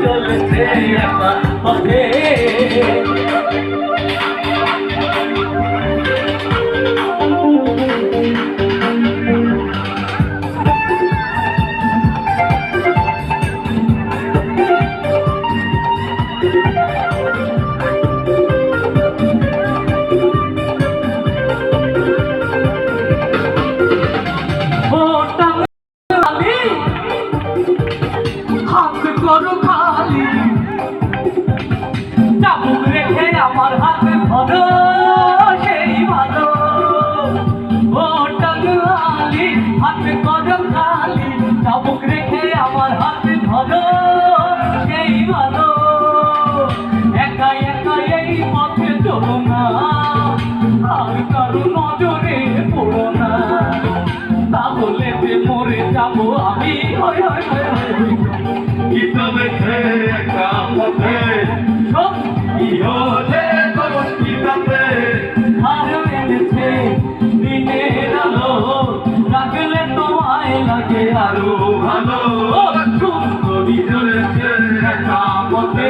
চলেছে একা পথে করো খালি চাবুক রেখে আমার হাতে ধরো সেই ভালো ও টাঙ্গালি হাতে করো খালি চাবুক রেখে আমার হাতে ধরো সেই ভালো একা একা এই পথে চলো না আর কারো নজরে পড়ো না তাহলে যে মরে যাবো আমি হয় হয় হয় কি চলেছে একা পথে কি হলে দোষিতাতে আরো এনেছে দিনের আলো রাখলে তোমায় লাগে আরো ভালো কি চলেছে একা পথে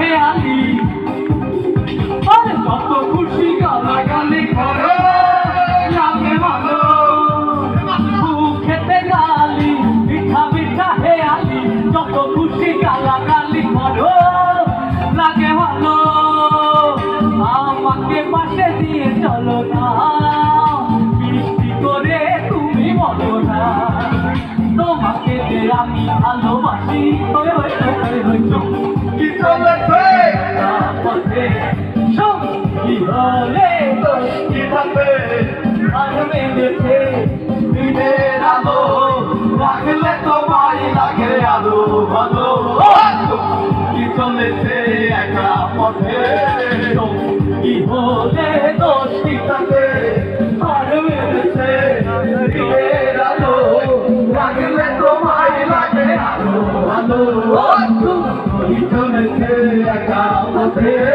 হেয়ালি আরে যত খুশি গালাগালি করো লাগে ভালো খেতে গালি মিঠা মিঠা হেয়ালি যত খুশি গালাগালি করো লাগে ভালো আমাকে পাশে দিয়ে চলো না বৃষ্টি করে তুমি বলো না তোমাকে যে আমি ভালোবাসি কি চলেছে পথে সঙ্গী হলে দোষিতাতে আর মেলেছে দিনের আলো রাখলে তোমায় লাগে আরো ভালো কি চলেছে একা পথে সঙ্গী হলে দোষিতাতে আর মেলেছে দিনের আলো রাখলে তোমায় লাগে আরো ভালো কি চলেছে একা পথে